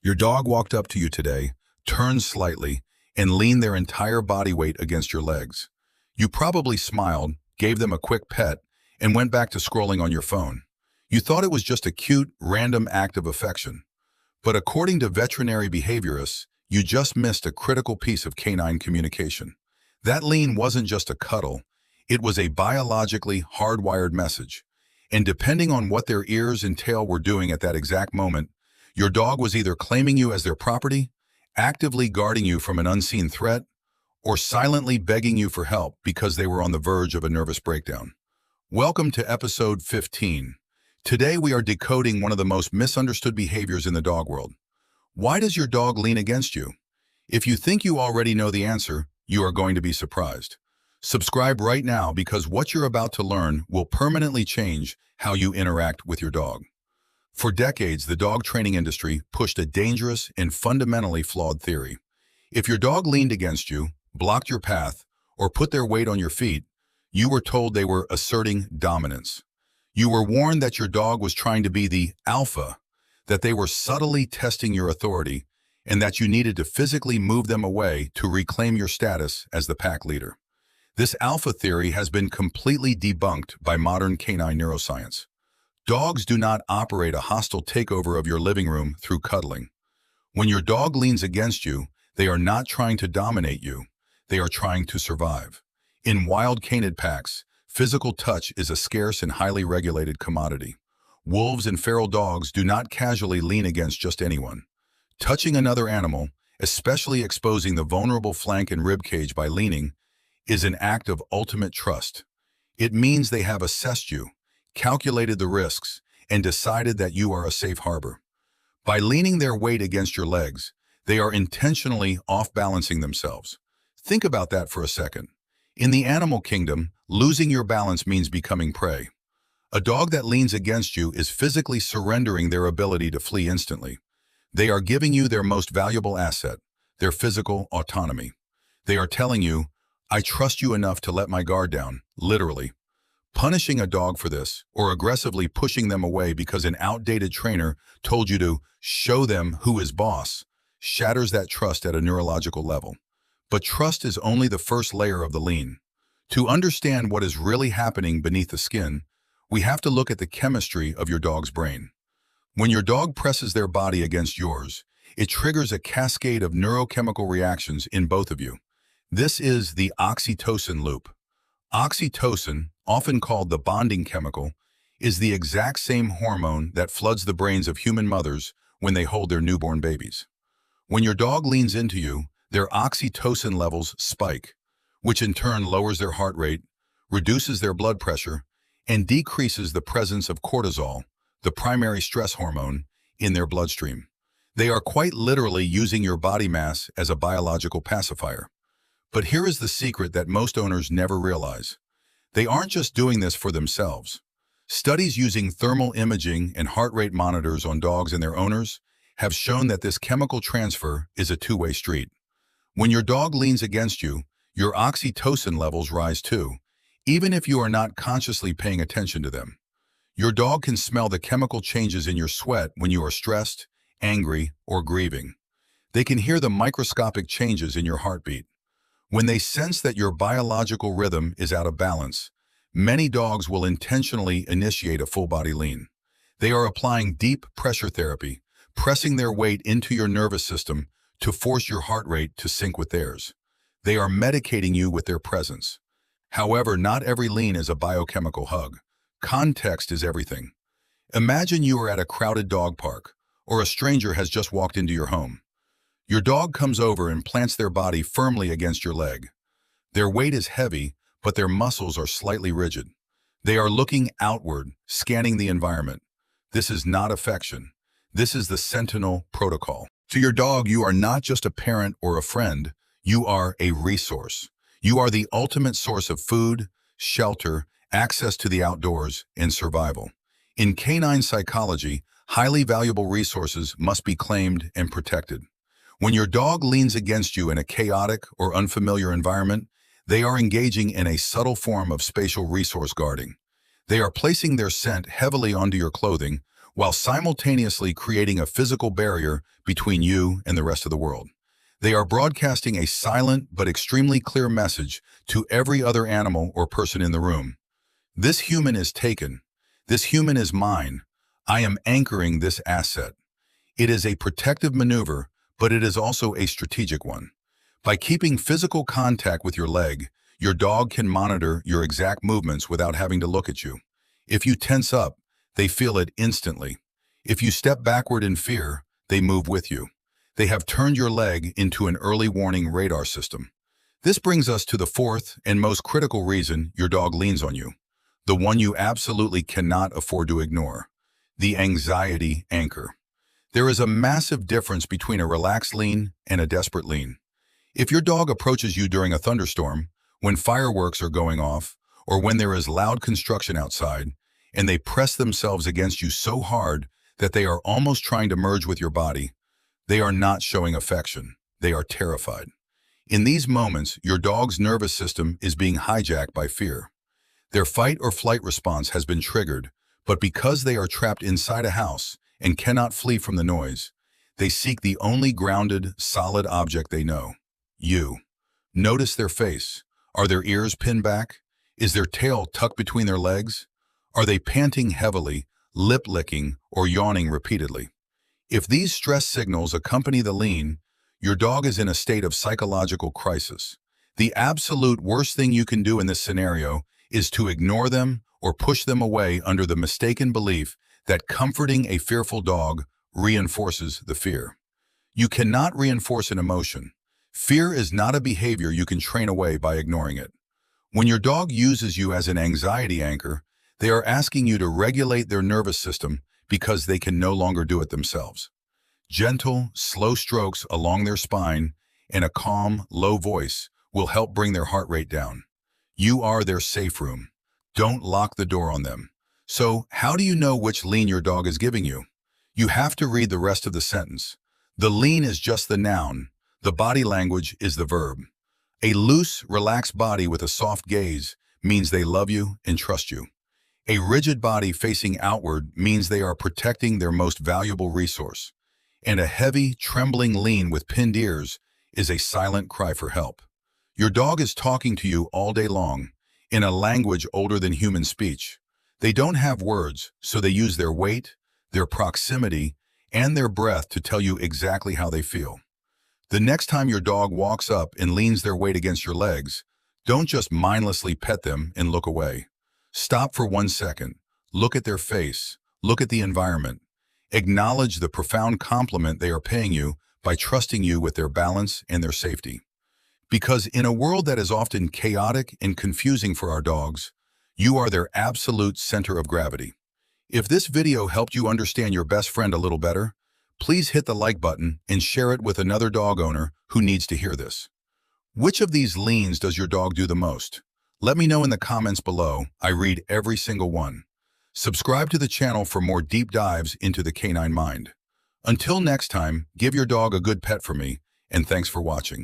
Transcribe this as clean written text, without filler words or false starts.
Your dog walked up to you today, turned slightly, and leaned their entire body weight against your legs. You probably smiled, gave them a quick pet, and went back to scrolling on your phone. You thought it was just a cute, random act of affection. But according to veterinary behaviorists, you just missed a critical piece of canine communication. That lean wasn't just a cuddle, it was a biologically hardwired message. And depending on what their ears and tail were doing at that exact moment, your dog was either claiming you as their property, actively guarding you from an unseen threat, or silently begging you for help because they were on the verge of a nervous breakdown. Welcome to episode 15. Today we are decoding one of the most misunderstood behaviors in the dog world. Why does your dog lean against you? If you think you already know the answer, you are going to be surprised. Subscribe right now because what you're about to learn will permanently change how you interact with your dog. For decades, the dog training industry pushed a dangerous and fundamentally flawed theory. If your dog leaned against you, blocked your path, or put their weight on your feet, you were told they were asserting dominance. You were warned that your dog was trying to be the alpha, that they were subtly testing your authority, and that you needed to physically move them away to reclaim your status as the pack leader. This alpha theory has been completely debunked by modern canine neuroscience. Dogs do not operate a hostile takeover of your living room through cuddling. When your dog leans against you, they are not trying to dominate you. They are trying to survive. In wild canid packs, physical touch is a scarce and highly regulated commodity. Wolves and feral dogs do not casually lean against just anyone. Touching another animal, especially exposing the vulnerable flank and rib cage by leaning, is an act of ultimate trust. It means they have assessed you, calculated the risks, and decided that you are a safe harbor. By leaning their weight against your legs, they are intentionally off-balancing themselves. Think about that for a second. In the animal kingdom, losing your balance means becoming prey. A dog that leans against you is physically surrendering their ability to flee instantly. They are giving you their most valuable asset, their physical autonomy. They are telling you, I trust you enough to let my guard down, literally. Punishing a dog for this, or aggressively pushing them away because an outdated trainer told you to show them who is boss, shatters that trust at a neurological level. But trust is only the first layer of the lean. To understand what is really happening beneath the skin, we have to look at the chemistry of your dog's brain. When your dog presses their body against yours, it triggers a cascade of neurochemical reactions in both of you. This is the oxytocin loop. Oxytocin, often called the bonding chemical, is the exact same hormone that floods the brains of human mothers when they hold their newborn babies. When your dog leans into you, their oxytocin levels spike, which in turn lowers their heart rate, reduces their blood pressure, and decreases the presence of cortisol, the primary stress hormone, in their bloodstream. They are quite literally using your body mass as a biological pacifier. But here is the secret that most owners never realize. They aren't just doing this for themselves. Studies using thermal imaging and heart rate monitors on dogs and their owners have shown that this chemical transfer is a two-way street. When your dog leans against you, your oxytocin levels rise too, even if you are not consciously paying attention to them. Your dog can smell the chemical changes in your sweat when you are stressed, angry, or grieving. They can hear the microscopic changes in your heartbeat. When they sense that your biological rhythm is out of balance, many dogs will intentionally initiate a full-body lean. They are applying deep pressure therapy, pressing their weight into your nervous system to force your heart rate to sync with theirs. They are medicating you with their presence. However, not every lean is a biochemical hug. Context is everything. Imagine you are at a crowded dog park, or a stranger has just walked into your home. Your dog comes over and plants their body firmly against your leg. Their weight is heavy, but their muscles are slightly rigid. They are looking outward, scanning the environment. This is not affection. This is the Sentinel Protocol. To your dog, you are not just a parent or a friend. You are a resource. You are the ultimate source of food, shelter, access to the outdoors, and survival. In canine psychology, highly valuable resources must be claimed and protected. When your dog leans against you in a chaotic or unfamiliar environment, they are engaging in a subtle form of spatial resource guarding. They are placing their scent heavily onto your clothing, while simultaneously creating a physical barrier between you and the rest of the world. They are broadcasting a silent but extremely clear message to every other animal or person in the room. This human is taken. This human is mine. I am anchoring this asset. It is a protective maneuver, but it is also a strategic one. By keeping physical contact with your leg, your dog can monitor your exact movements without having to look at you. If you tense up, they feel it instantly. If you step backward in fear, they move with you. They have turned your leg into an early warning radar system. This brings us to the fourth and most critical reason your dog leans on you, the one you absolutely cannot afford to ignore: the anxiety anchor. There is a massive difference between a relaxed lean and a desperate lean. If your dog approaches you during a thunderstorm, when fireworks are going off, or when there is loud construction outside, and they press themselves against you so hard that they are almost trying to merge with your body, they are not showing affection. They are terrified. In these moments, your dog's nervous system is being hijacked by fear. Their fight or flight response has been triggered, but because they are trapped inside a house and cannot flee from the noise, they seek the only grounded, solid object they know: you. Notice their face. Are their ears pinned back? Is their tail tucked between their legs? Are they panting heavily, lip-licking, or yawning repeatedly? If these stress signals accompany the lean, your dog is in a state of psychological crisis. The absolute worst thing you can do in this scenario is to ignore them or push them away under the mistaken belief that comforting a fearful dog reinforces the fear. You cannot reinforce an emotion. Fear is not a behavior you can train away by ignoring it. When your dog uses you as an anxiety anchor, they are asking you to regulate their nervous system because they can no longer do it themselves. Gentle, slow strokes along their spine and a calm, low voice will help bring their heart rate down. You are their safe room. Don't lock the door on them. So, how do you know which lean your dog is giving you? You have to read the rest of the sentence. The lean is just the noun. The body language is the verb. A loose, relaxed body with a soft gaze means they love you and trust you. A rigid body facing outward means they are protecting their most valuable resource. And a heavy, trembling lean with pinned ears is a silent cry for help. Your dog is talking to you all day long, in a language older than human speech. They don't have words, so they use their weight, their proximity, and their breath to tell you exactly how they feel. The next time your dog walks up and leans their weight against your legs, don't just mindlessly pet them and look away. Stop for 1 second. Look at their face. Look at the environment. Acknowledge the profound compliment they are paying you by trusting you with their balance and their safety. Because in a world that is often chaotic and confusing for our dogs, you are their absolute center of gravity. If this video helped you understand your best friend a little better, please hit the like button and share it with another dog owner who needs to hear this. Which of these leans does your dog do the most? Let me know in the comments below. I read every single one. Subscribe to the channel for more deep dives into the canine mind. Until next time, give your dog a good pet for me, and thanks for watching.